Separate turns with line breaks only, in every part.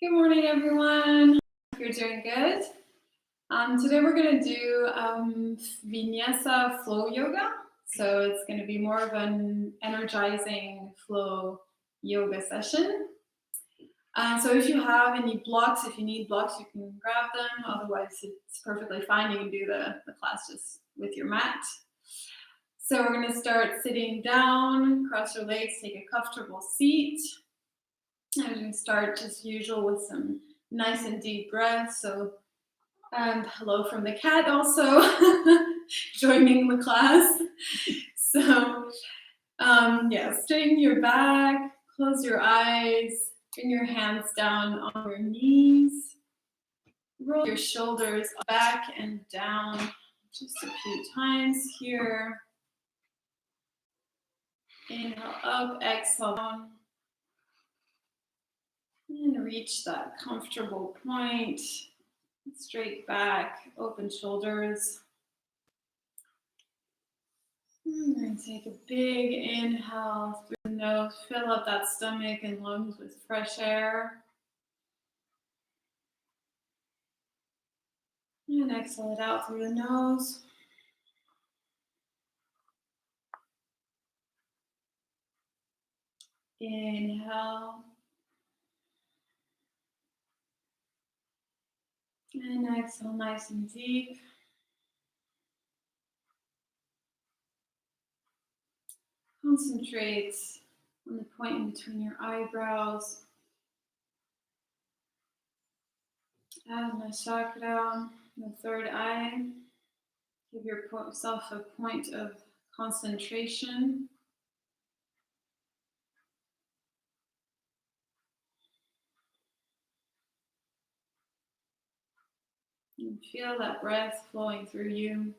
Good morning, everyone. Hope you're doing good. Today we're going to do Vinyasa flow yoga. So it's going to be more of an energizing flow yoga session. So if you have any blocks, if you need blocks, you can grab them. Otherwise, it's perfectly fine. You can do the class just with your mat. So we're going to start sitting down, cross your legs, take a comfortable seat. And we're going to start as usual with some nice and deep breaths. So, and hello from the cat also joining the class. So, straighten your back, close your eyes, bring your hands down on your knees, roll your shoulders back and down just a few times here. Inhale up, exhale down. And reach that comfortable point. Straight back, open shoulders. I'm going to take a big inhale through the nose, fill up that stomach and lungs with fresh air. And exhale it out through the nose. Inhale. And exhale nice and deep. Concentrate on the point in between your eyebrows. Ajna chakra, the third eye. Give yourself a point of concentration. And feel that breath flowing through you.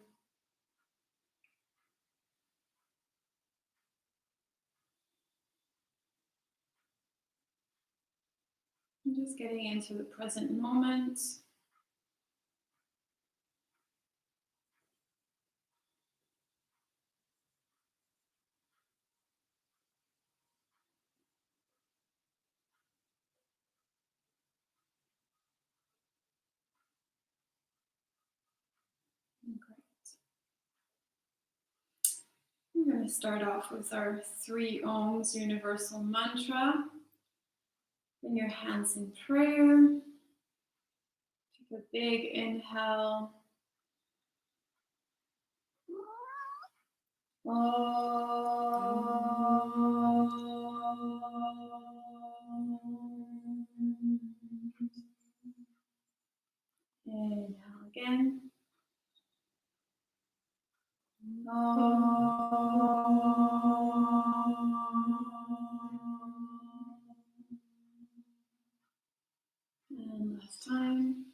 And just getting into the present moment. Great. We're going to start off with our 3 Ohms universal mantra. Bring your hands in prayer. Take a big inhale. Inhale again. And last time.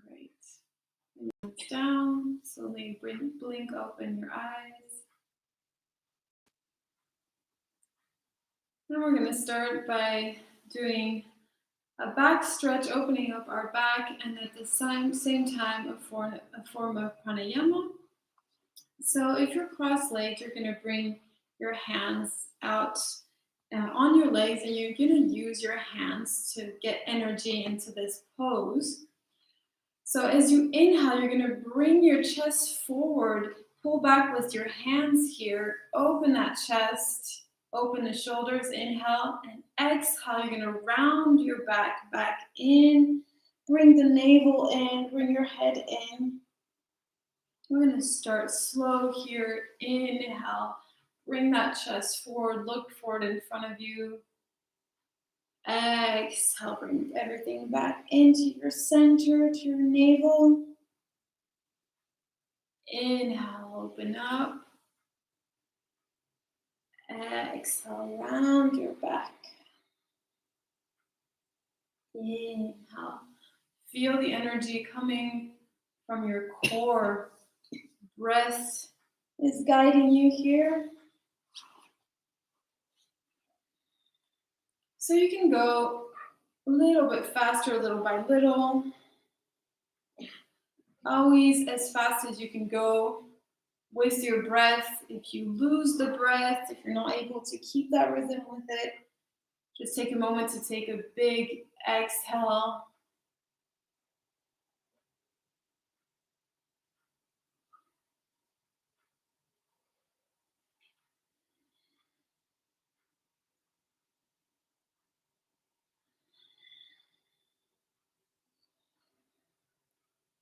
Great. And down. Slowly blink open your eyes. Now we're going to start by doing a back stretch, opening up our back, and at the same time a form of pranayama. So if you're cross-legged, you're going to bring your hands out on your legs, and you're going to use your hands to get energy into this pose. So as you inhale, you're going to bring your chest forward, pull back with your hands here, open that chest, open the shoulders, inhale, and exhale, you're going to round your back in, bring the navel in, bring your head in. We're going to start slow here. Inhale, bring that chest forward, look forward in front of you. Exhale, bring everything back into your center, to your navel. Inhale, open up. Exhale, round your back. Inhale. Feel the energy coming from your core. Breath is guiding you here. So you can go a little bit faster, little by little. Always as fast as you can go with your breath. If you lose the breath, if you're not able to keep that rhythm with it, just take a moment to take a big exhale.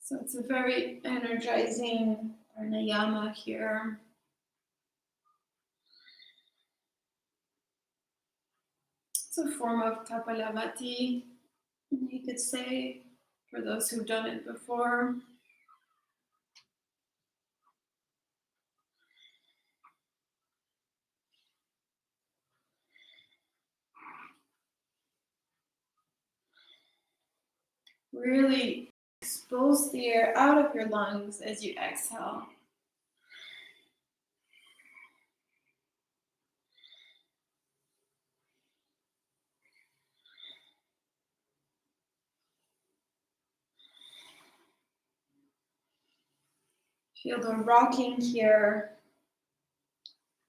So it's a very energizing pranayama here. It's a form of Kapalabhati, you could say, for those who've done it before. Really expose the air out of your lungs as you exhale. Feel the rocking here.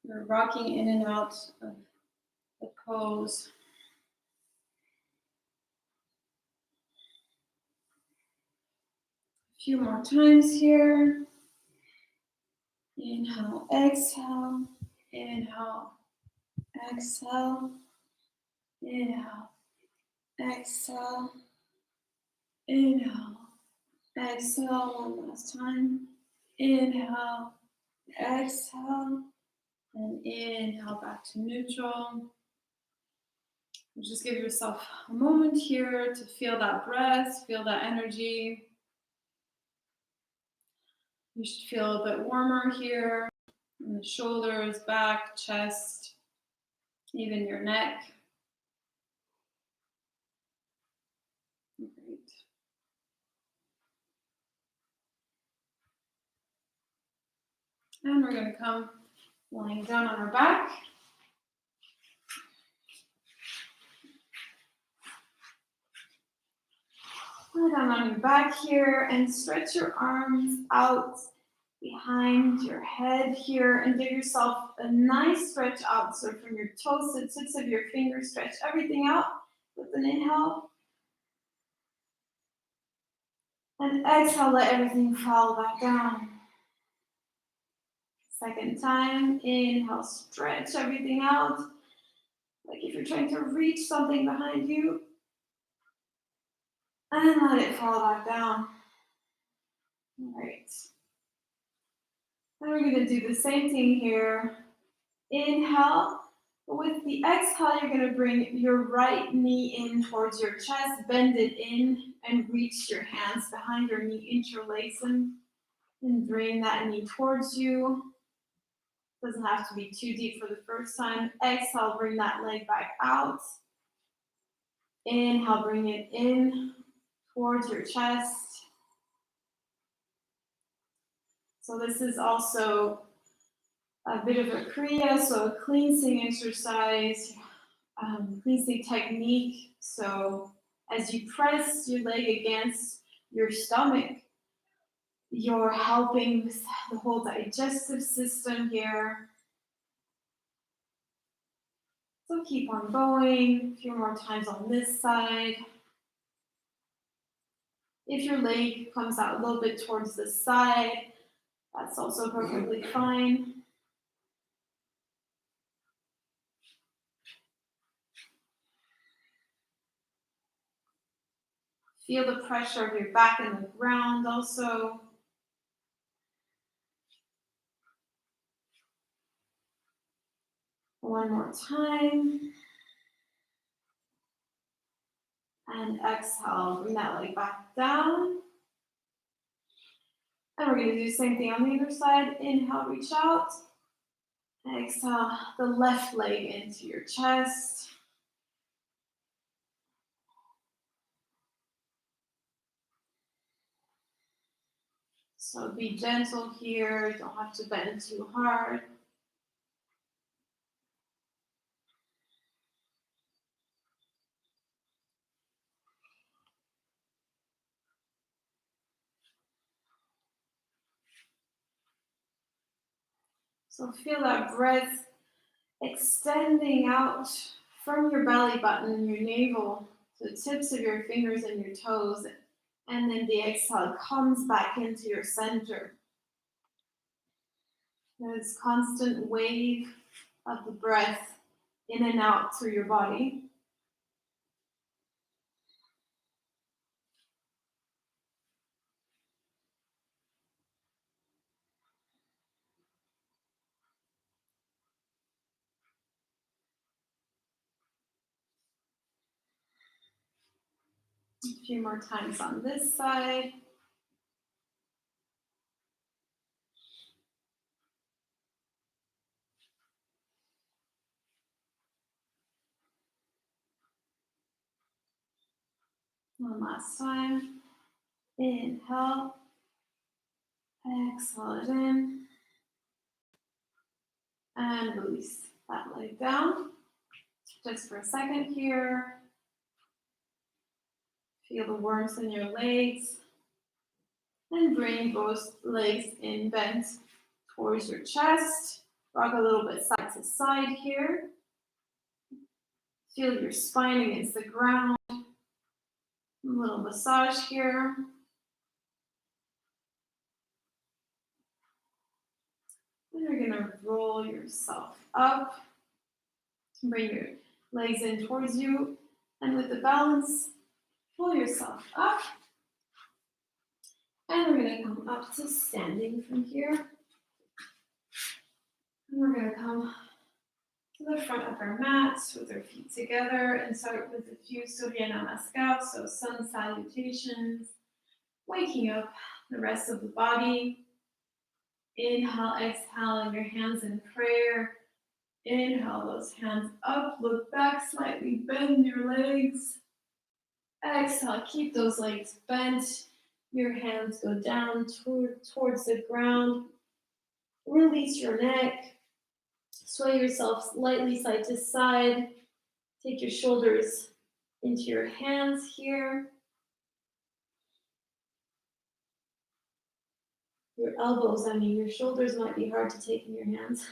You're rocking in and out of the pose. A few more times here. Inhale, exhale. Inhale, exhale. Inhale, exhale. Inhale, exhale. One last time. Inhale, exhale. And inhale back to neutral. Just give yourself a moment here to feel that breath, feel that energy. You should feel a bit warmer here in the shoulders, back, chest, even your neck. Great. And we're going to come lying down on our back. Lie down on your back here and stretch your arms out behind your head here and give yourself a nice stretch out. So from your toes to the tips of your fingers, stretch everything out with an inhale. And exhale, let everything fall back down. Second time, inhale, stretch everything out. Like if you're trying to reach something behind you. And let it fall back down. All right. Then we're going to do the same thing here. Inhale. With the exhale, you're going to bring your right knee in towards your chest, bend it in, and reach your hands behind your knee, interlace them, and bring that knee towards you. Doesn't have to be too deep for the first time. Exhale, bring that leg back out. Inhale, bring it in towards your chest. So this is also a bit of a kriya, so a cleansing exercise, cleansing technique. So as you press your leg against your stomach, you're helping with the whole digestive system here. So keep on going, a few more times on this side. If your leg comes out a little bit towards the side, that's also perfectly fine. Feel the pressure of your back in the ground also. One more time. And exhale, bring that leg back down. And we're going to do the same thing on the other side. Inhale, reach out. Exhale, the left leg into your chest. So be gentle here, don't have to bend too hard. So feel that breath extending out from your belly button, your navel, to the tips of your fingers and your toes. And then the exhale comes back into your center. There's constant wave of the breath in and out through your body. A few more times on this side. One last time. Inhale. Exhale it in. And release that leg down. Just for a second here. Feel the warmth in your legs. And bring both legs in bent towards your chest. Rock a little bit side to side here. Feel your spine against the ground. A little massage here. And you're going to roll yourself up. Bring your legs in towards you. And with the balance, pull yourself up. And we're going to come up to standing from here. And we're going to come to the front of our mat with our feet together and start with a few Surya Namaskar, so sun salutations, waking up the rest of the body. Inhale, exhale, and your hands in prayer. Inhale those hands up, look back slightly, bend your legs. Exhale, keep those legs bent. Your hands go down towards the ground. Release your neck. Sway yourself slightly side to side. Take your shoulders into your hands here. Your elbows, your shoulders might be hard to take in your hands.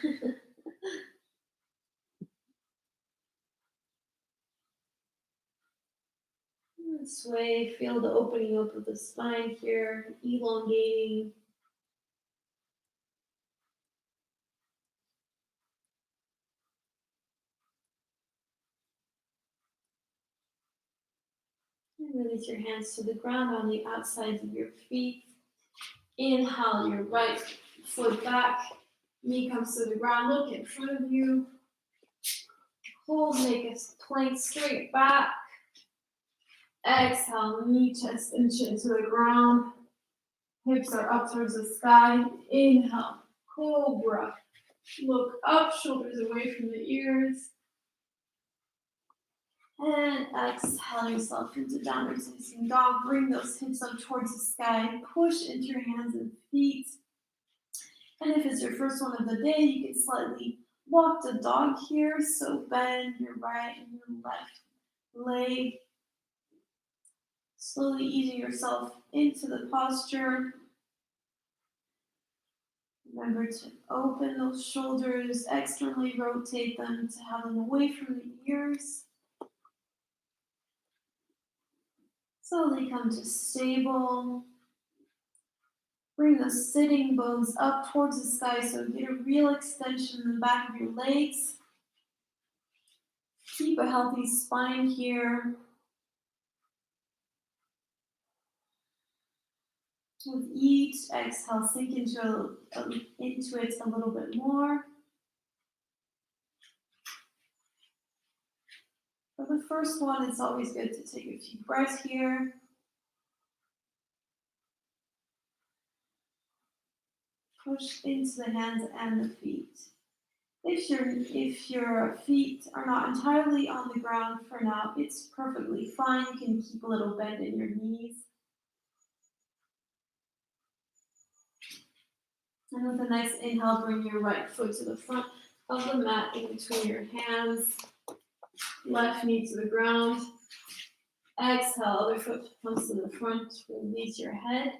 Sway, feel the opening up of the spine here, elongating. And release your hands to the ground on the outsides of your feet. Inhale your right foot back, knee comes to the ground, look in front of you. Hold, make a plank straight back. Exhale, knee, chest, and chin to the ground. Hips are up towards the sky. Inhale, cobra. Look up, shoulders away from the ears. And exhale yourself into downward facing dog. Bring those hips up towards the sky. Push into your hands and feet. And if it's your first one of the day, you can slightly walk the dog here. So bend your right and your left leg. Slowly easing yourself into the posture. Remember to open those shoulders, externally rotate them to have them away from the ears. Slowly come to stable. Bring those sitting bones up towards the sky so get a real extension in the back of your legs. Keep a healthy spine here. With each exhale, sink into it a little bit more. For the first one, it's always good to take a few breaths here. Push into the hands and the feet. If your feet are not entirely on the ground for now, it's perfectly fine. You can keep a little bend in your knees. And with a nice inhale, bring your right foot to the front of the mat in between your hands. Left knee to the ground. Exhale, other foot comes to the front. Release your head.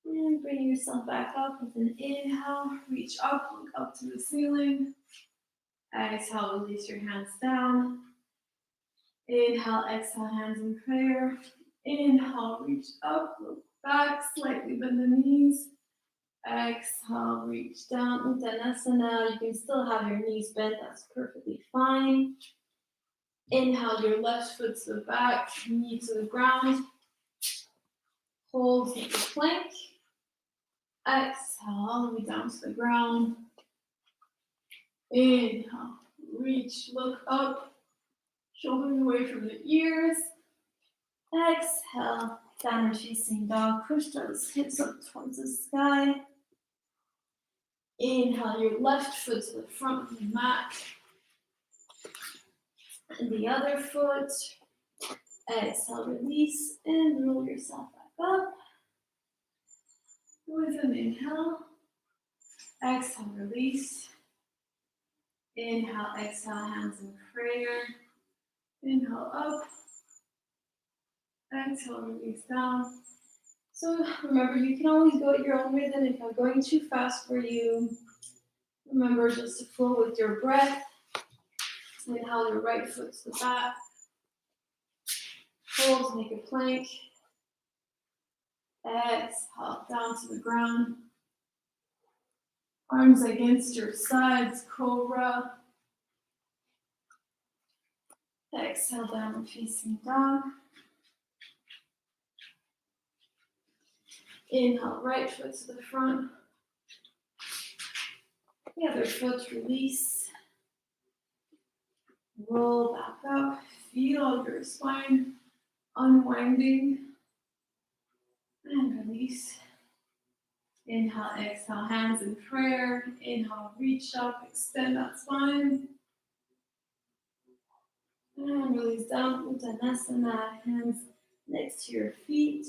And bring yourself back up with an inhale. Reach up, look up to the ceiling. Exhale, release your hands down. Inhale, exhale, hands in prayer. Inhale, reach up, look back, slightly bend the knees. Exhale, reach down, Uttanasana. You can still have your knees bent, that's perfectly fine. Inhale, your left foot to the back, knee to the ground. Hold, take a plank. Exhale, all the way down to the ground. Inhale, reach, look up, shoulders away from the ears. Exhale, downward facing dog. Push those hips up towards the sky. Inhale, your left foot to the front of the mat. And the other foot. Exhale, release, and roll yourself back up. With an inhale. Exhale, release. Inhale, exhale, hands in prayer. Inhale, up. Exhale, release down. So remember, you can always go at your own rhythm. If I'm going too fast for you, remember just to flow with your breath. Inhale your right foot to the back. Hold, make a plank. Exhale, down to the ground. Arms against your sides, cobra. Exhale, downward facing dog. Inhale, right foot to the front. The other foot, release. Roll back up. Feel your spine unwinding. And release. Inhale, exhale, hands in prayer. Inhale, reach up, extend that spine. And release down, Uttanasana, hands next to your feet.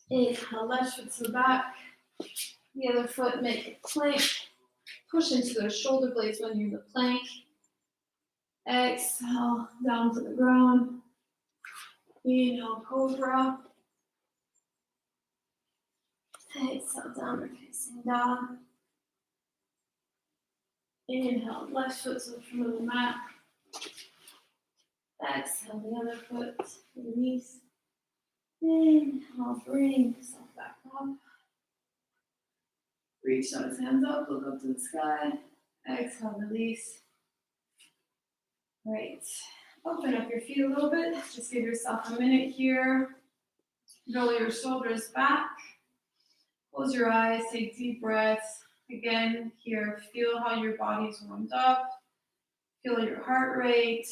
Inhale, left foot to the back. The other foot, make a plank. Push into the shoulder blades when you're in the plank. Exhale, down to the ground. Inhale, cobra. Exhale, downward facing dog. Inhale, left foot to the front of the mat. Exhale, the other foot, release. Inhale, bring yourself back up. Reach those hands up, look up to the sky. Exhale, release. Great. Open up your feet a little bit. Just give yourself a minute here. Roll your shoulders back. Close your eyes, take deep breaths. Again, here, feel how your body's warmed up. Feel your heart rate.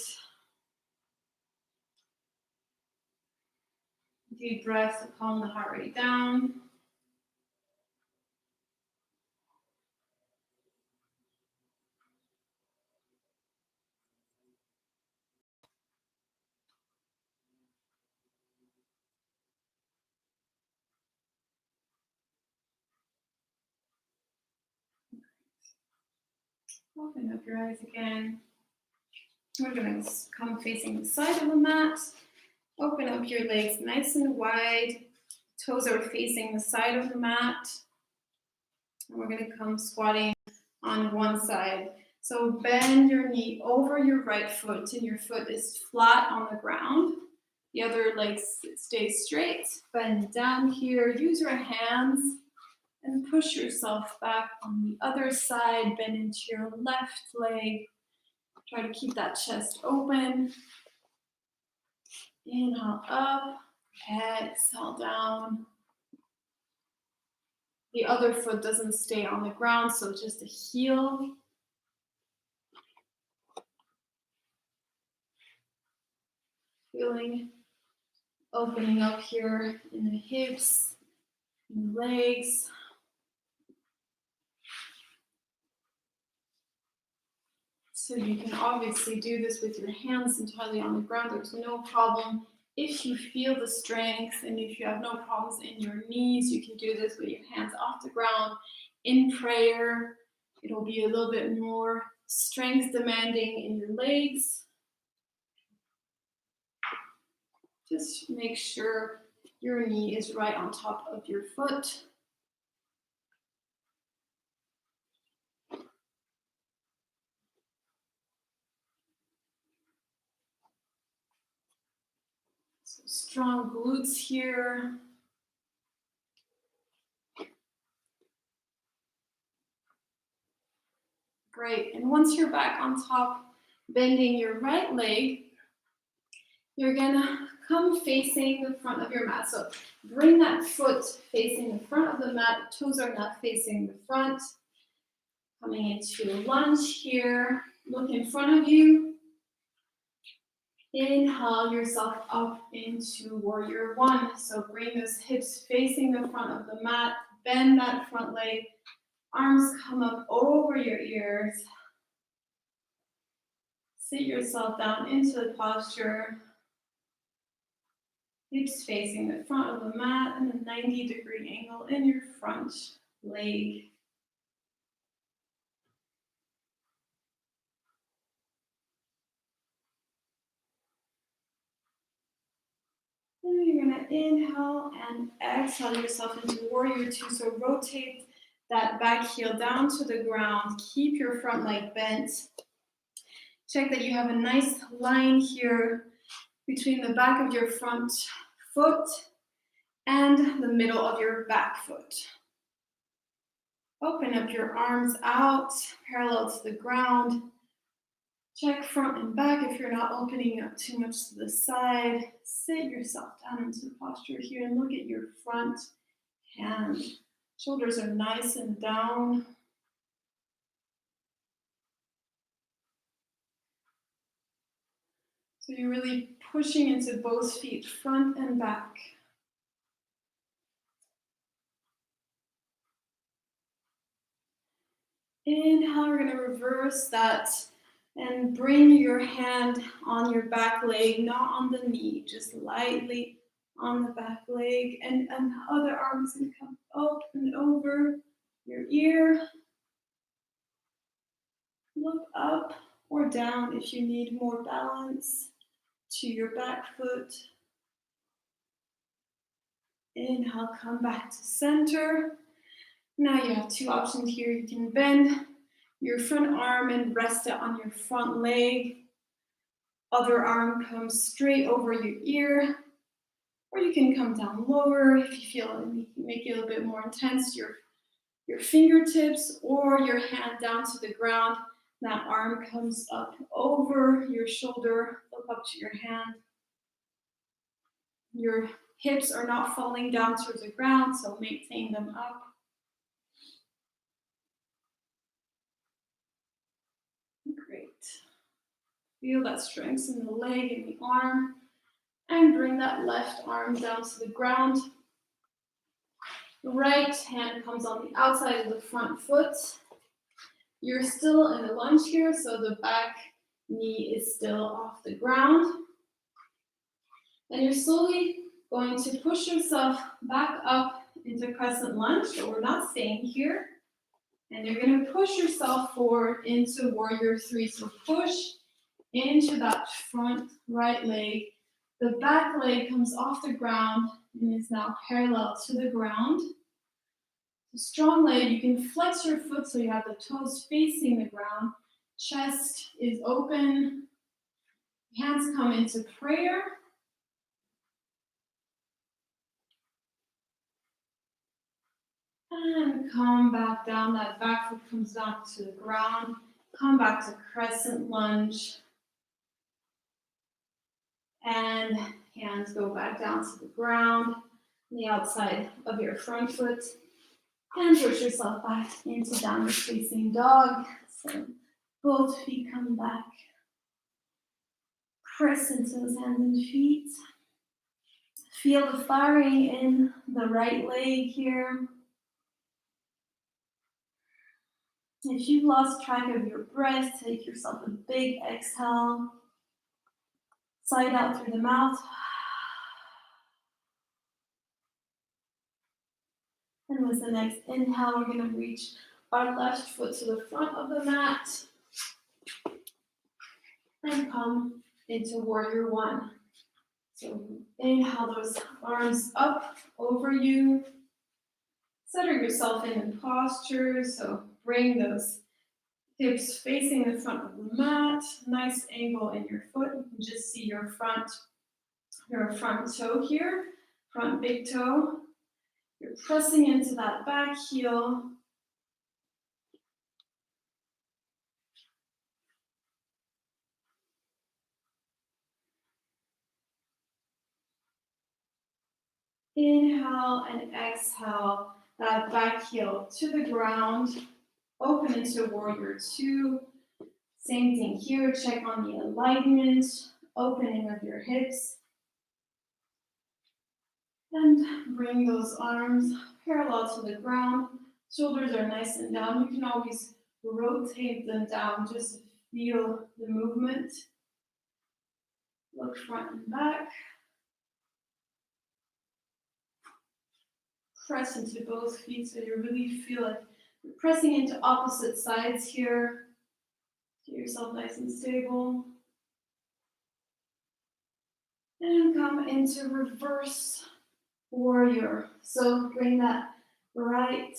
Deep breaths to calm the heart rate down. Open up your eyes again. We're going to come facing the side of the mat. Open up your legs nice and wide. Toes are facing the side of the mat. And we're going to come squatting on one side. So bend your knee over your right foot and your foot is flat on the ground. The other leg stays straight. Bend down here. Use your hands and push yourself back on the other side. Bend into your left leg. Try to keep that chest open. Inhale up, exhale down. The other foot doesn't stay on the ground, so just a heel. Feeling opening up here in the hips, in the legs. So you can obviously do this with your hands entirely on the ground. There's no problem. If you feel the strength and if you have no problems in your knees, you can do this with your hands off the ground. In prayer, it'll be a little bit more strength demanding in your legs. Just make sure your knee is right on top of your foot. So strong glutes here. Great, and once you're back on top, bending your right leg, you're gonna come facing the front of your mat. So bring that foot facing the front of the mat, toes are not facing the front. Coming into lunge here, look in front of you. Inhale yourself up into warrior one. So bring those hips facing the front of the mat, bend that front leg, arms come up over your ears. Sit yourself down into the posture. Hips facing the front of the mat and a 90-degree angle in your front leg. Then you're going to inhale and exhale yourself into warrior two. So rotate that back heel down to the ground. Keep your front leg bent. Check that you have a nice line here between the back of your front foot and the middle of your back foot. Open up your arms out, parallel to the ground. Check front and back if you're not opening up too much to the side. Sit yourself down into the posture here and look at your front hand. Shoulders are nice and down. So you're really pushing into both feet, front and back. Inhale, we're going to reverse that and bring your hand on your back leg, not on the knee, just lightly on the back leg. And the other arm is going to come up and over your ear. Look up or down if you need more balance to your back foot. Inhale, come back to center. Now you have two options here. You can bend your front arm and rest it on your front leg. Other arm comes straight over your ear. Or you can come down lower if you feel it, make it a little bit more intense. Your fingertips or your hand down to the ground. That arm comes up over your shoulder. Look up to your hand. Your hips are not falling down towards the ground, so maintain them up. Great. Feel that strength in the leg and the arm. And bring that left arm down to the ground. The right hand comes on the outside of the front foot. You're still in a lunge here, so the back knee is still off the ground. And you're slowly going to push yourself back up into crescent lunge, so we're not staying here. And you're going to push yourself forward into warrior three. So push into that front right leg. The back leg comes off the ground and is now parallel to the ground. So strong leg, you can flex your foot so you have the toes facing the ground. Chest is open. Hands come into prayer. And come back down. That back foot comes down to the ground. Come back to crescent lunge. And hands go back down to the ground, the outside of your front foot. And push yourself back into downward facing dog. So both feet come back. Press into those hands and feet. Feel the firing in the right leg here. If you've lost track of your breath, take yourself a big exhale. Side out through the mouth. And with the next inhale, we're going to reach our left foot to the front of the mat. And come into warrior one. So inhale those arms up over you. Center yourself in posture. So bring those hips facing the front of the mat. Nice angle in your foot. You can just see your front toe here, front big toe. You're pressing into that back heel. Inhale and exhale that back heel to the ground. Open into warrior two. Same thing here. Check on the alignment, opening of your hips. And bring those arms parallel to the ground. Shoulders are nice and down. You can always rotate them down. Just feel the movement. Look front and back. Press into both feet so you really feel it. You're pressing into opposite sides here. Get yourself nice and stable. And come into reverse warrior. So bring that right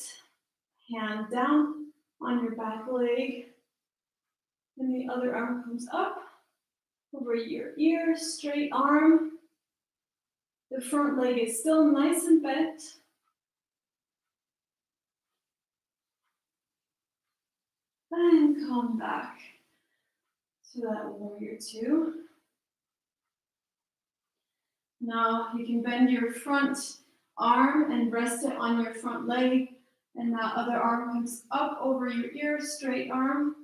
hand down on your back leg. And the other arm comes up over your ear, straight arm. The front leg is still nice and bent. And come back to that warrior two. Now you can bend your front arm and rest it on your front leg. And that other arm comes up over your ear, straight arm.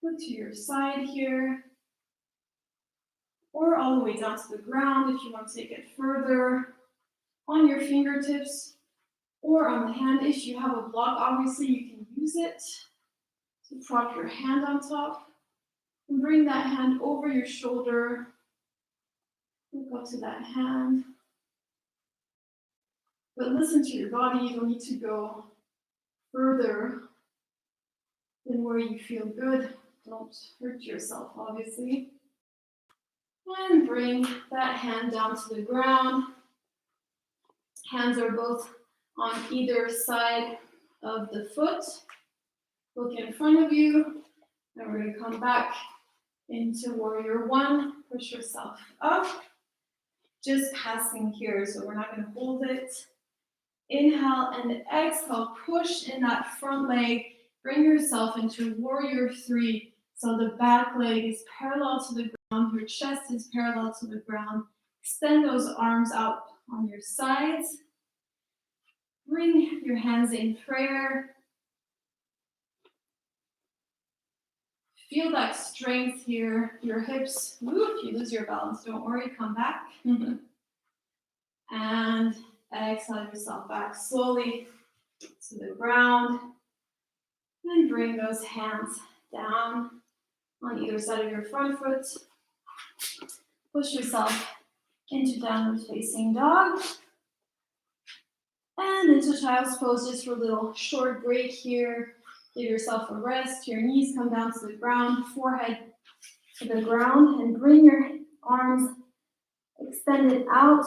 Look to your side here. Or all the way down to the ground if you want to take it further. On your fingertips or on the hand. If you have a block, obviously you can use it to prop your hand on top. And bring that hand over your shoulder. Look up to that hand. But listen to your body. You don't need to go further than where you feel good. Don't hurt yourself, obviously. And bring that hand down to the ground. Hands are both on either side of the foot. Look in front of you. And we're going to come back into warrior one. Push yourself up. Just passing here, so we're not going to hold it. Inhale and exhale. Push in that front leg. Bring yourself into warrior three. So the back leg is parallel to the ground. Your chest is parallel to the ground. Extend those arms out on your sides. Bring your hands in prayer. Feel that strength here. Your hips. Ooh, if you lose your balance, don't worry, come back. And exhale yourself back slowly to the ground. And bring those hands down on either side of your front foot. Push yourself into downward facing dog. And into child's pose, just for a little short break here. Give yourself a rest. Your knees come down to the ground, forehead to the ground, and bring your arms extended out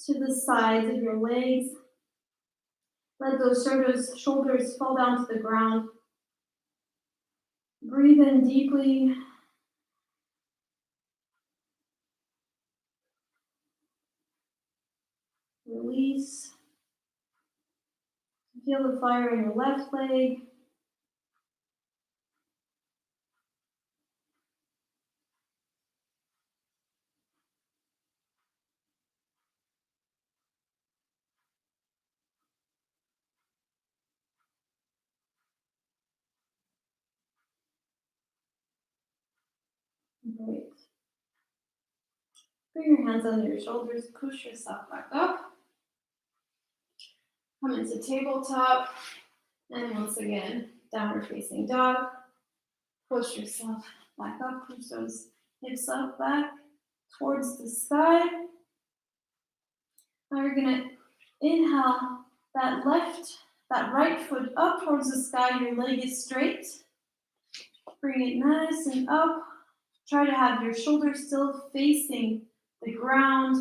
to the sides of your legs. Let those shoulders fall down to the ground. Breathe in deeply. Release. Feel the fire in your left leg. Great. Bring your hands under your shoulders, push yourself back up. Come into tabletop, and once again, downward facing dog. Push yourself back up, push those hips up, back towards the sky. Now you're gonna inhale that right foot up towards the sky, your leg is straight. Bring it nice and up. Try to have your shoulders still facing the ground.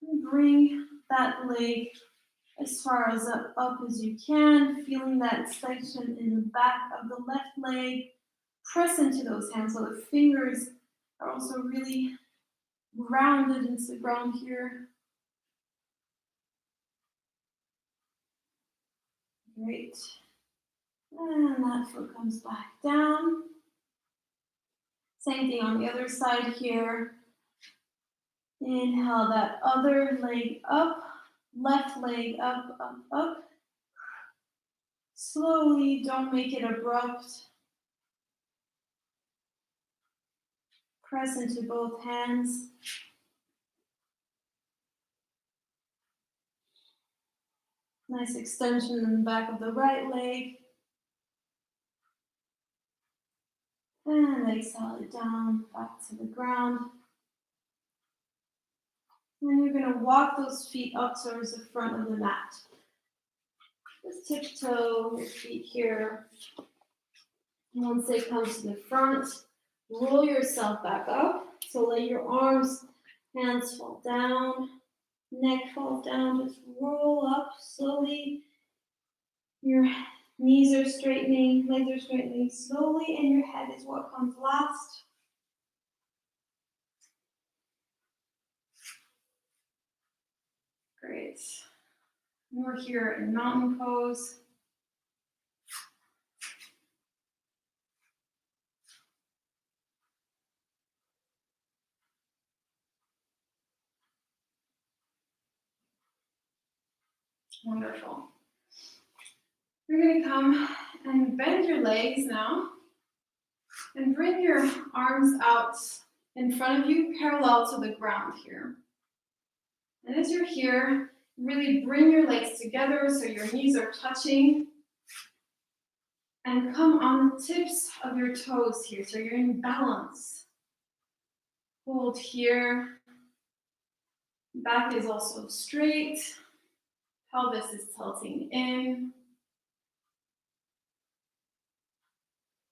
And bring that leg as far as up as you can, feeling that extension in the back of the left leg. Press into those hands so the fingers are also really grounded into the ground here. Great. And that foot comes back down. Same thing on the other side here. Inhale that other leg up, left leg up, up, up. Slowly, don't make it abrupt. Press into both hands. Nice extension in the back of the right leg. And exhale it down, back to the ground. And you're going to walk those feet up towards the front of the mat. Just tiptoe your feet here. Once they come to the front, roll yourself back up. So let your arms, hands fall down, neck falls down. Just roll up slowly. Your knees are straightening, legs are straightening slowly, and your head is what comes last. Great. We're here in mountain pose. Wonderful. You're going to come and bend your legs now and bring your arms out in front of you, parallel to the ground here. And as you're here, really bring your legs together so your knees are touching. And come on the tips of your toes here, so you're in balance. Hold here. Back is also straight. Pelvis is tilting in.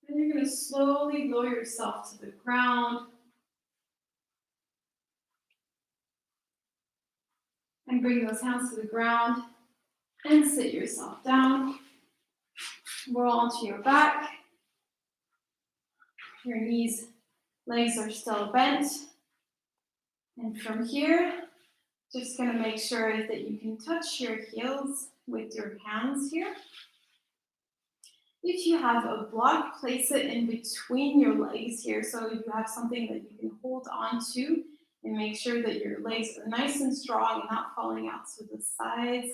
And you're going to slowly lower yourself to the ground. And bring those hands to the ground. And sit yourself down. Roll onto your back. Your knees, legs are still bent. And from here, just going to make sure that you can touch your heels with your hands here. If you have a block, place it in between your legs here so you have something that you can hold on to and make sure that your legs are nice and strong and not falling out to the sides.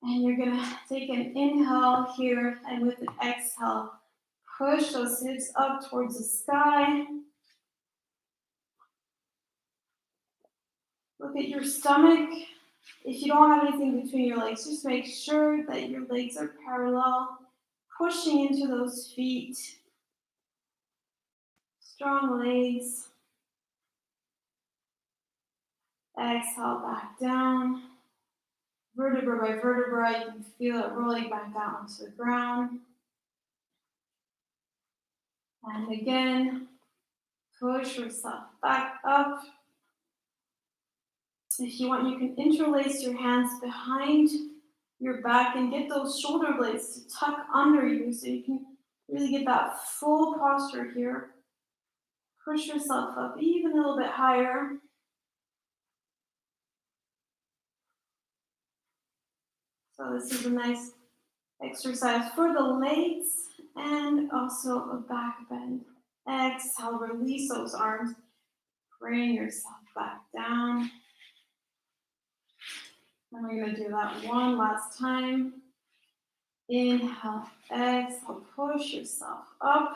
And you're going to take an inhale here, and with an exhale, push those hips up towards the sky. Look at your stomach. If you don't have anything between your legs, just make sure that your legs are parallel, pushing into those feet. Strong legs. Exhale back down. Vertebra by vertebra, you can feel it rolling back down onto the ground. And again, push yourself back up. If you want, you can interlace your hands behind your back and get those shoulder blades to tuck under you so you can really get that full posture here. Push yourself up even a little bit higher. So this is a nice exercise for the legs and also a back bend. Exhale, release those arms. Bring yourself back down. And we're going to do that one last time. Inhale, exhale, push yourself up.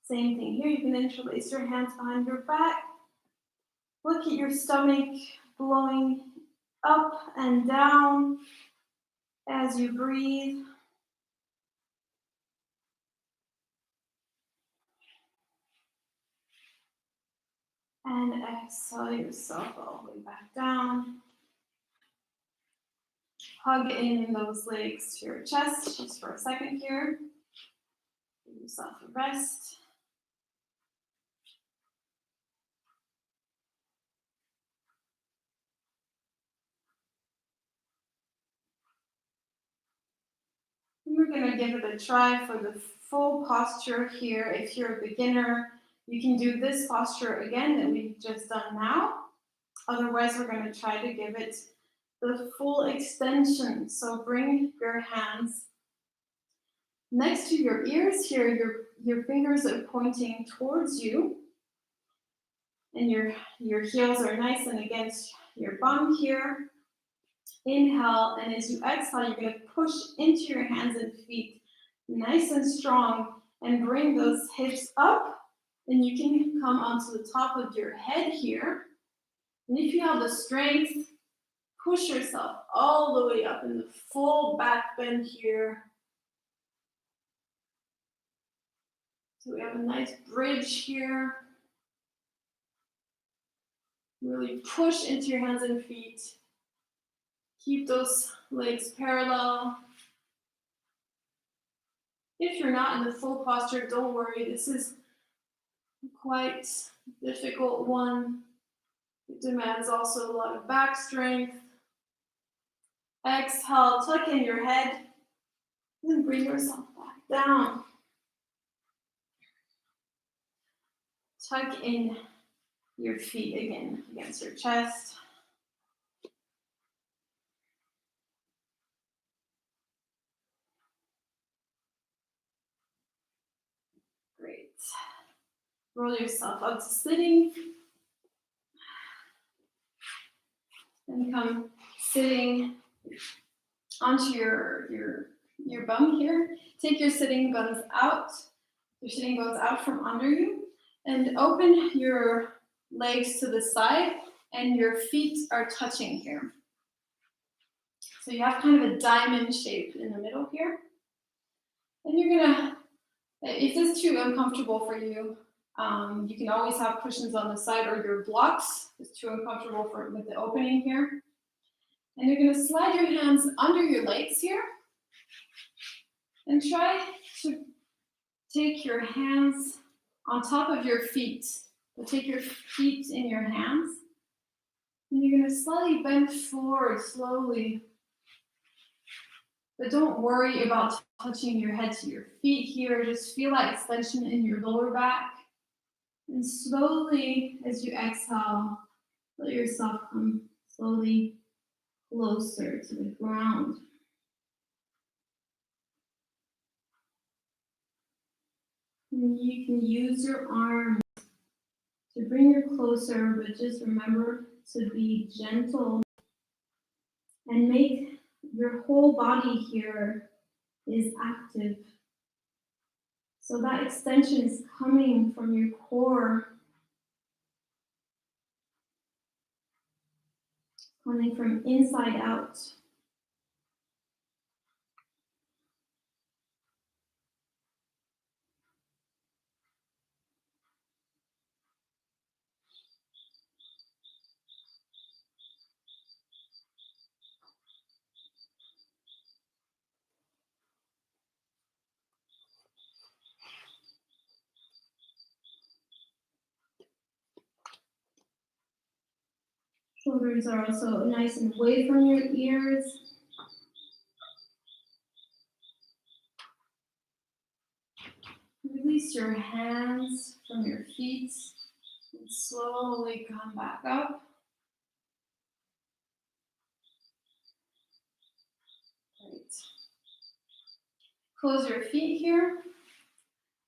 Same thing here. You can interlace your hands behind your back. Look at your stomach blowing up and down as you breathe. And exhale yourself all the way back down. hug in those legs to your chest just for a second here. Give yourself a rest. And we're going to give it a try for the full posture here. If you're a beginner, you can do this posture again that we've just done now. Otherwise, we're going to try to give it the full extension. So bring your hands next to your ears here. Your fingers are pointing towards you. And your heels are nice and against your bum here. Inhale, and as you exhale, you're going to push into your hands and feet nice and strong and bring those hips up. And you can come onto the top of your head here. And if you have the strength, push yourself all the way up in the full back bend here. So we have a nice bridge here. Really push into your hands and feet. Keep those legs parallel. If you're not in the full posture, don't worry. This is quite a difficult one. It demands also a lot of back strength. Exhale, tuck in your head, and bring yourself back down. Tuck in your feet again against your chest. Great. Roll yourself up to sitting. And come sitting onto your bum here. Take your sitting bones out. Your sitting bones out from under you. And open your legs to the side. And your feet are touching here. So you have kind of a diamond shape in the middle here. And you're gonna, if this is too uncomfortable for you, you can always have cushions on the side, or your blocks is too uncomfortable with the opening here. And you're gonna slide your hands under your legs here. And try to take your hands on top of your feet. So take your feet in your hands. And you're gonna slightly bend forward slowly. But don't worry about touching your head to your feet here. Just feel that extension in your lower back. And slowly, as you exhale, let yourself come slowly closer to the ground. And you can use your arms to bring you closer, but just remember to be gentle and make your whole body here is active. So that extension is coming from your core, coming from inside out. Shoulders are also nice and away from your ears. Release your hands from your feet and slowly come back up. Great. Close your feet here.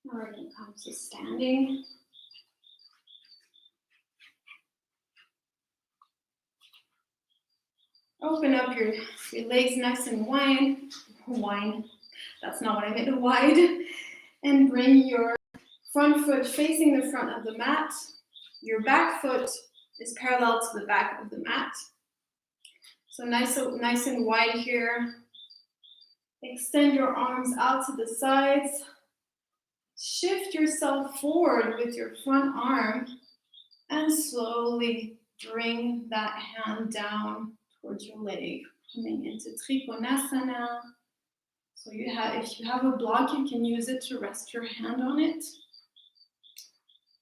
Now we're going to come to standing. Open up your legs nice and wide. That's not what I meant, wide. And bring your front foot facing the front of the mat. Your back foot is parallel to the back of the mat. So nice and wide here. Extend your arms out to the sides. Shift yourself forward with your front arm and slowly bring that hand down towards your leg. Coming into Trikonasana. So if you have a block, you can use it to rest your hand on it.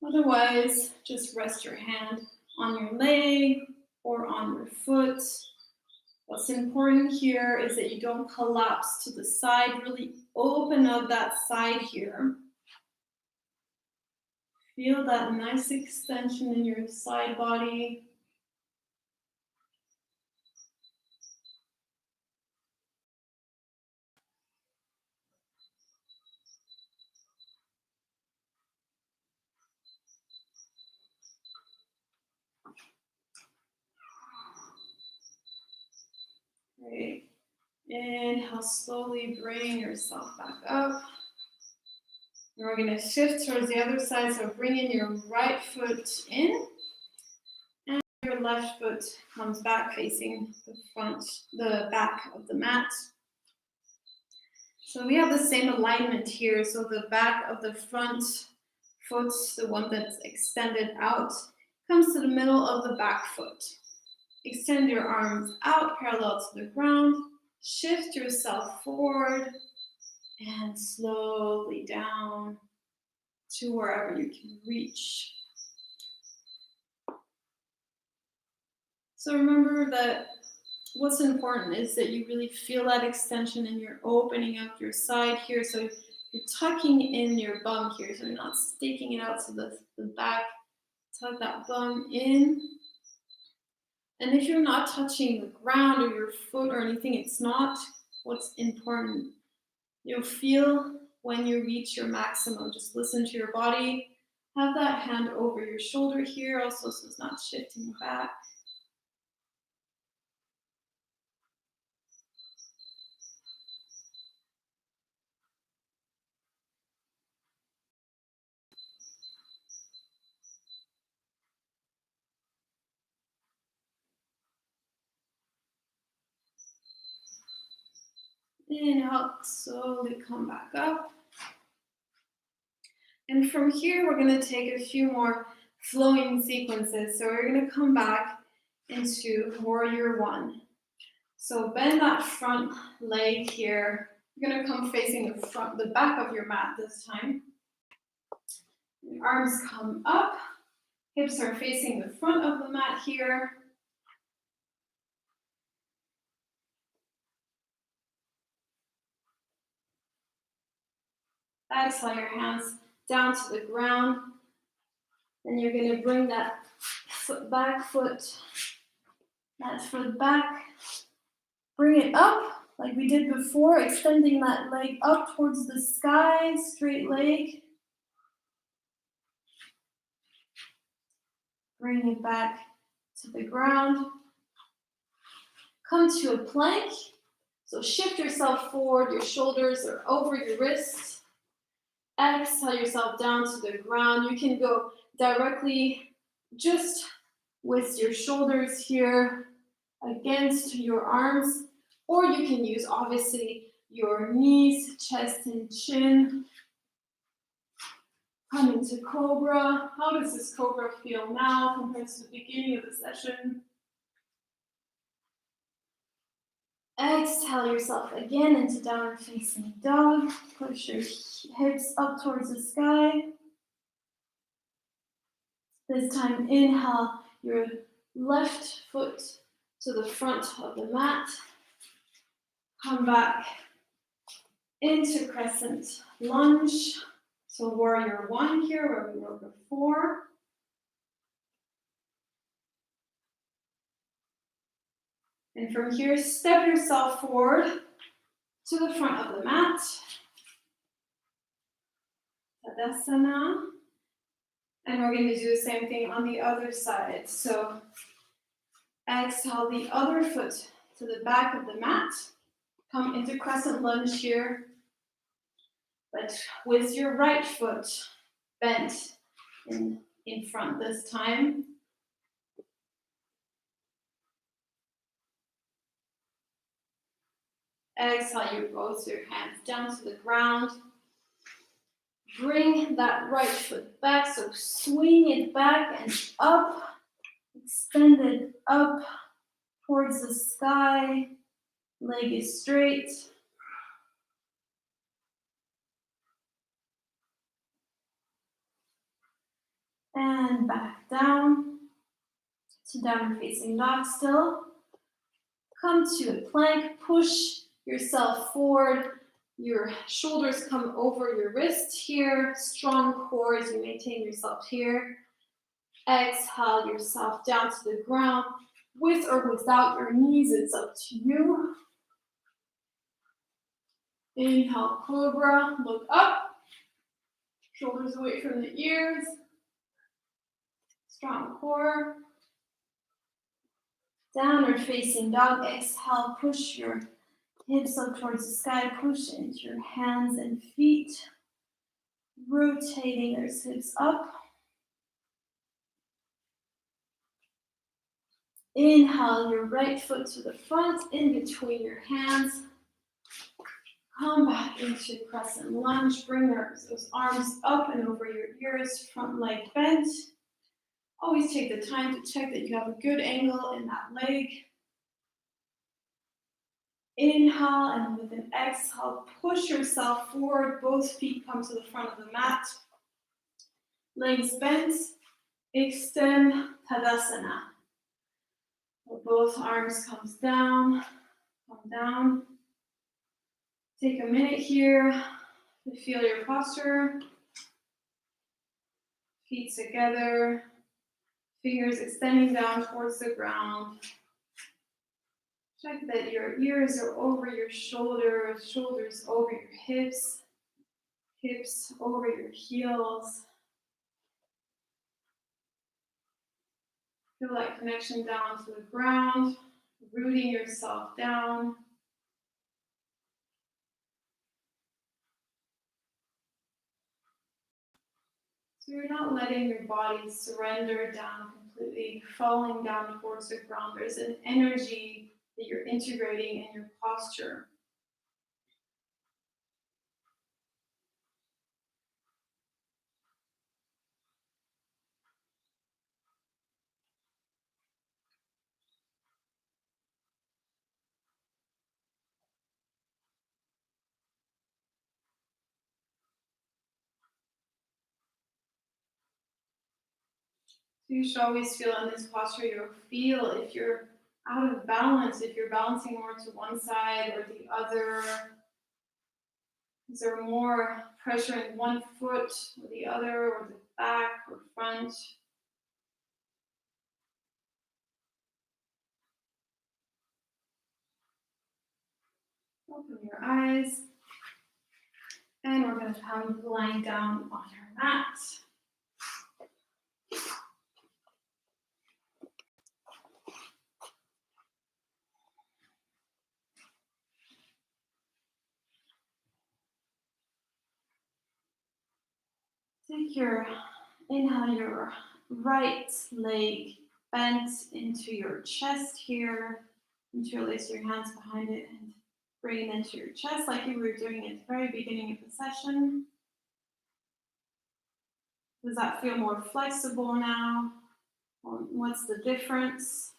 Otherwise, just rest your hand on your leg or on your foot. What's important here is that you don't collapse to the side. Really open up that side here. Feel that nice extension in your side body. Great. Inhale, slowly bring yourself back up. And we're going to shift towards the other side. So bring in your right foot in. And your left foot comes back facing the back of the mat. So we have the same alignment here. So the back of the front foot, the one that's extended out, comes to the middle of the back foot. Extend your arms out parallel to the ground. Shift yourself forward and slowly down to wherever you can reach. So remember that what's important is that you really feel that extension and you're opening up your side here. So you're tucking in your bum here, so you're not sticking it out to the back. Tuck that bum in. And if you're not touching the ground or your foot or anything, it's not what's important. You'll feel when you reach your maximum. Just listen to your body. Have that hand over your shoulder here also, so it's not shifting back. Inhale, slowly come back up. And from here, we're going to take a few more flowing sequences. So we're going to come back into Warrior One. So bend that front leg here. You're going to come facing the back of your mat this time. Your arms come up. Hips are facing the front of the mat here. Exhale your hands down to the ground. Then you're going to bring that foot back. Bring it up like we did before, extending that leg up towards the sky, straight leg. Bring it back to the ground. Come to a plank. So shift yourself forward, your shoulders are over your wrists. Exhale yourself down to the ground. You can go directly just with your shoulders here against your arms, or you can use obviously your knees, chest, and chin. Come into Cobra. How does this Cobra feel now compared to the beginning of the session? Exhale yourself again into downward facing dog. Push your hips up towards the sky. This time, inhale your left foot to the front of the mat. Come back into Crescent Lunge. So Warrior One here, where we were before. And from here, step yourself forward to the front of the mat. Tadasana. And we're going to do the same thing on the other side. So exhale the other foot to the back of the mat. Come into Crescent Lunge here, but with your right foot bent in front this time. Exhale your both your hands down to the ground. Bring that right foot back, so swing it back and up, extend it up towards the sky. Leg is straight. And back down to downward facing dog still. Come to a plank, push yourself forward. Your shoulders come over your wrist here. Strong core as you maintain yourself here. Exhale yourself down to the ground. With or without your knees, it's up to you. Inhale, cobra, look up. Shoulders away from the ears. Strong core. Downward facing dog. Exhale, push your hips up towards the sky. Push into your hands and feet. Rotating those hips up. Inhale your right foot to the front, in between your hands. Come back into Crescent Lunge. Bring those arms up and over your ears, front leg bent. Always take the time to check that you have a good angle in that leg. Inhale, and with an exhale, push yourself forward. Both feet come to the front of the mat. Legs bent. Extend Tadasana. Both arms come down. Take a minute here to feel your posture. Feet together. Fingers extending down towards the ground. Check that your ears are over your shoulders, shoulders over your hips, hips over your heels. Feel that connection down to the ground, rooting yourself down. So you're not letting your body surrender down completely, falling down towards the ground. There's an energy that you're integrating in your posture. So you should always feel in this posture, you'll feel if you're out of balance, if you're balancing more to one side or the other. Is there more pressure in one foot or the other, or the back or front? Open your eyes. And we're going to come lying down on our mat. Take your, inhale your right leg bent into your chest here. Interlace your hands behind it and bring it into your chest like you were doing at the very beginning of the session. Does that feel more flexible now? Or what's the difference?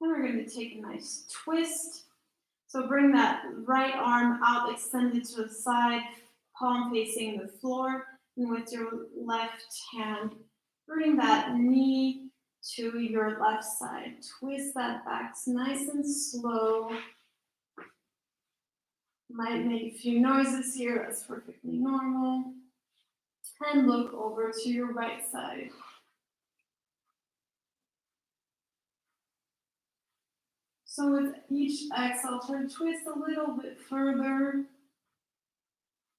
Then we're going to take a nice twist. So bring that right arm out, extended to the side, palm facing the floor, and with your left hand, bring that knee to your left side. Twist that back nice and slow. Might make a few noises here, that's perfectly normal. And look over to your right side. So with each exhale, try to twist a little bit further.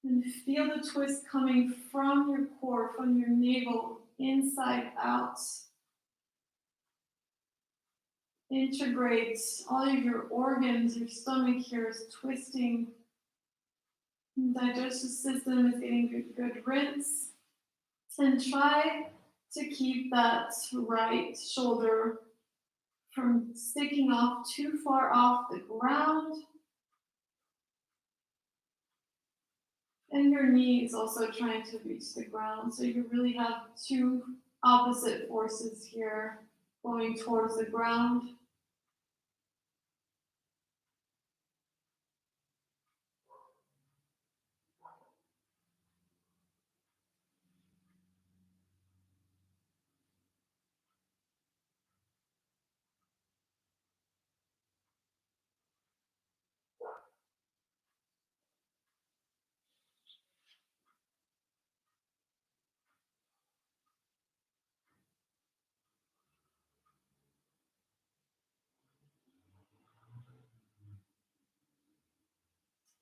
And feel the twist coming from your core, from your navel, inside out. Integrate all of your organs, your stomach here is twisting. Digestive system is getting a good rinse. And try to keep that right shoulder from sticking off too far off the ground. And your knee is also trying to reach the ground. So you really have two opposite forces here going towards the ground.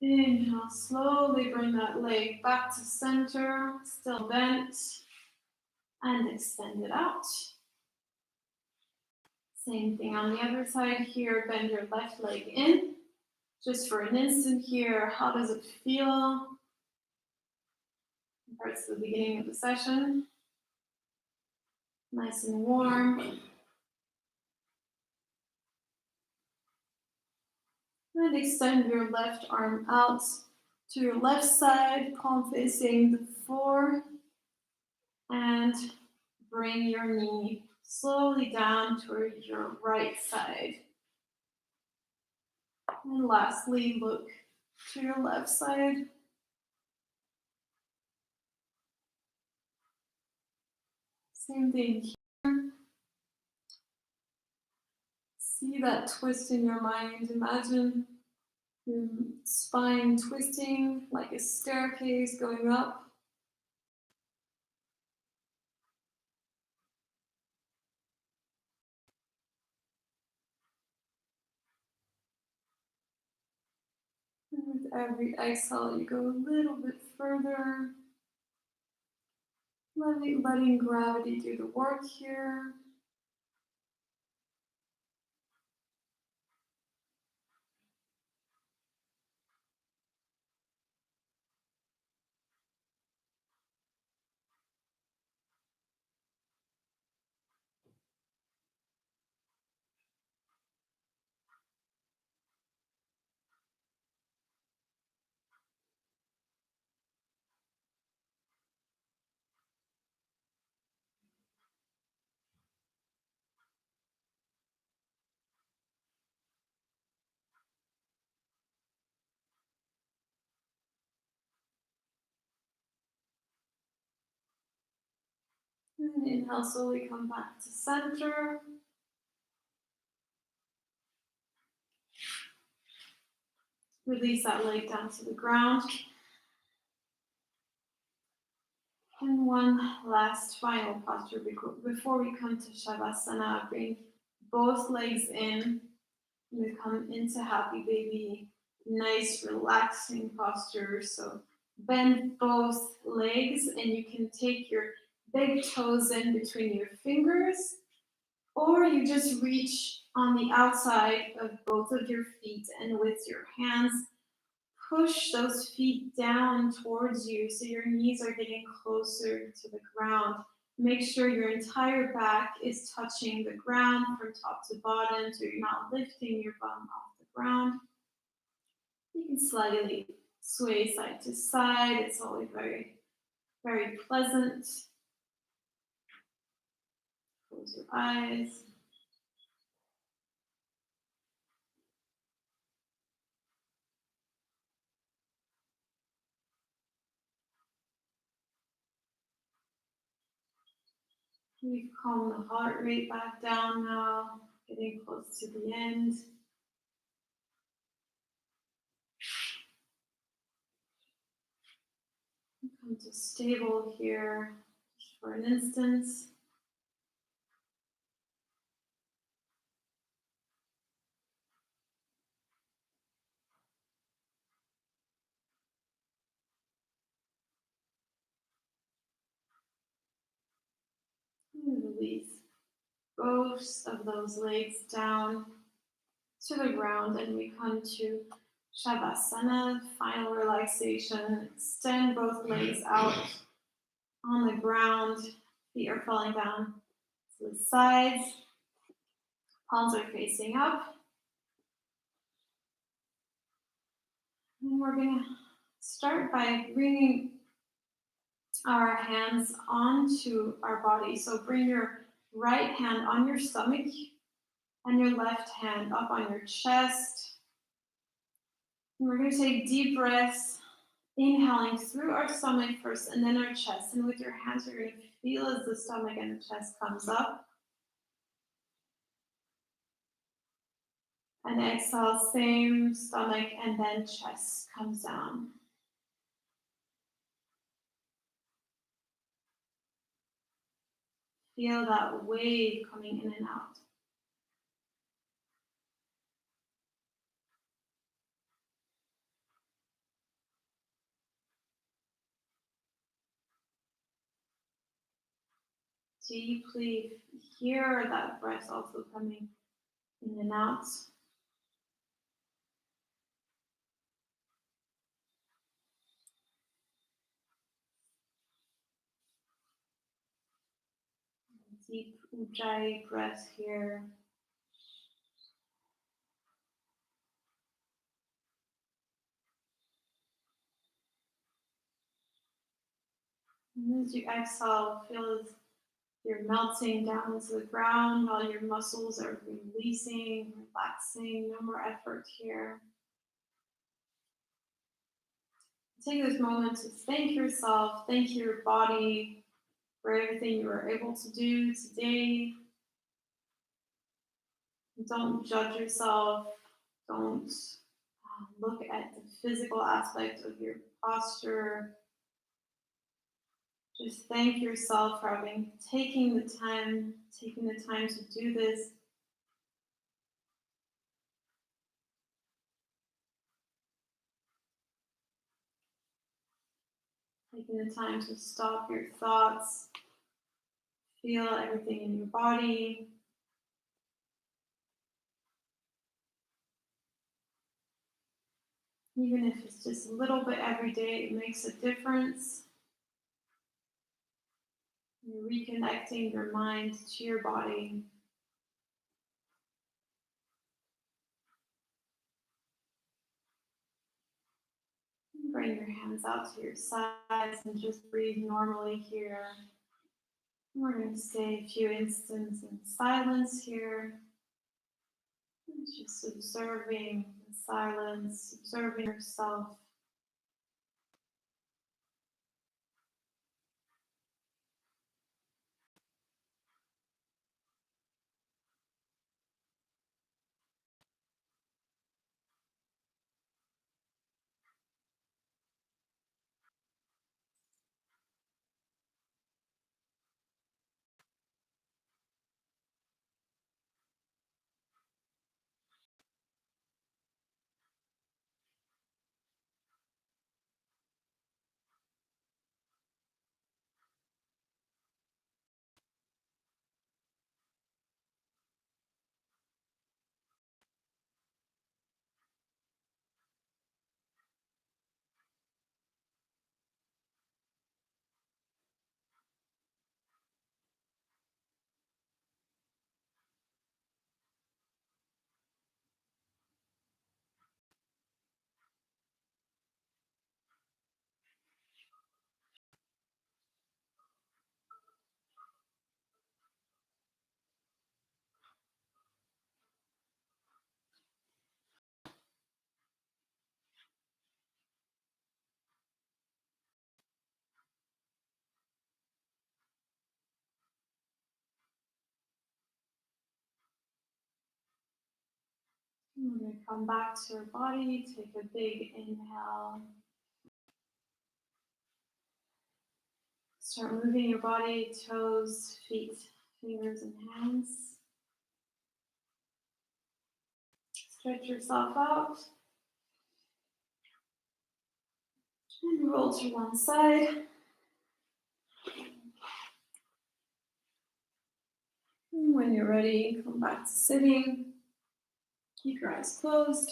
Inhale, slowly bring that leg back to center, still bent, and extend it out. Same thing on the other side here, bend your left leg in. Just for an instant here, how does it feel? Compared to the beginning of the session. Nice and warm. And extend your left arm out to your left side, palm facing the floor. And bring your knee slowly down toward your right side. And lastly, look to your left side. Same thing here. See that twist in your mind. Imagine your spine twisting like a staircase going up. And with every exhale, you go a little bit further. Letting gravity do the work here. And inhale, slowly come back to center. Release that leg down to the ground. And one last final posture before we come to Shavasana. Bring both legs in. We come into Happy Baby. Nice, relaxing posture. So bend both legs, and you can take your big toes in between your fingers, or you just reach on the outside of both of your feet, and with your hands, push those feet down towards you so your knees are getting closer to the ground. Make sure your entire back is touching the ground from top to bottom so you're not lifting your bum off the ground. You can slightly sway side to side. It's always very, very pleasant. Close your eyes. We've calmed the heart rate back down now, getting close to the end. Come to stable here just for an instant. And release both of those legs down to the ground, and we come to Shavasana, final relaxation. Extend both legs out on the ground. Feet are falling down to the sides. Palms are facing up. And we're going to start by bringing our hands onto our body. So bring your right hand on your stomach and your left hand up on your chest. And we're going to take deep breaths, inhaling through our stomach first and then our chest. And with your hands, you're going to feel as the stomach and the chest comes up. And exhale, same stomach and then chest comes down. Feel that wave coming in and out. deeply hear that breath also coming in and out. Deep Ujjay breath here. And as you exhale, feel as you're melting down into the ground while your muscles are releasing, relaxing, no more effort here. Take this moment to thank yourself, thank your body for everything you were able to do today. Don't judge yourself. Don't look at the physical aspect of your posture. Just thank yourself for taking the time to do this. Taking the time to stop your thoughts, feel everything in your body. Even if it's just a little bit every day, it makes a difference. You're reconnecting your mind to your body. Bring your hands out to your sides and just breathe normally here. We're going to stay a few instants in silence here. Just observing the silence, observing yourself. We're going to come back to your body, take a big inhale. Start moving your body, toes, feet, fingers, and hands. Stretch yourself out. And roll to one side. And when you're ready, come back to sitting. Keep your eyes closed.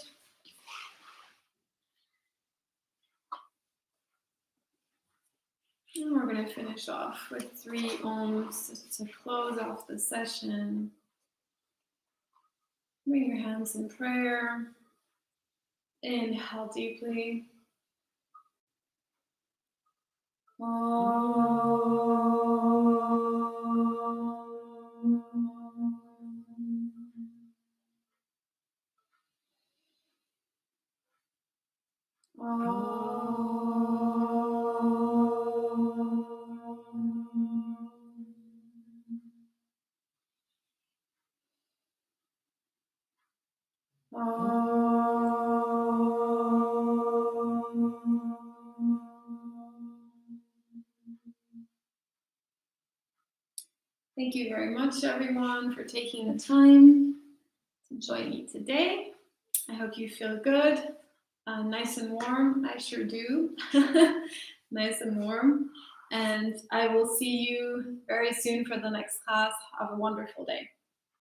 And we're going to finish off with 3 ohms to close off the session. Bring your hands in prayer. Inhale deeply. Thank you very much, everyone, for taking the time to join me today. I hope you feel good, nice and warm. I sure do. Nice and warm. and I will see you very soon for the next class. Have a wonderful day.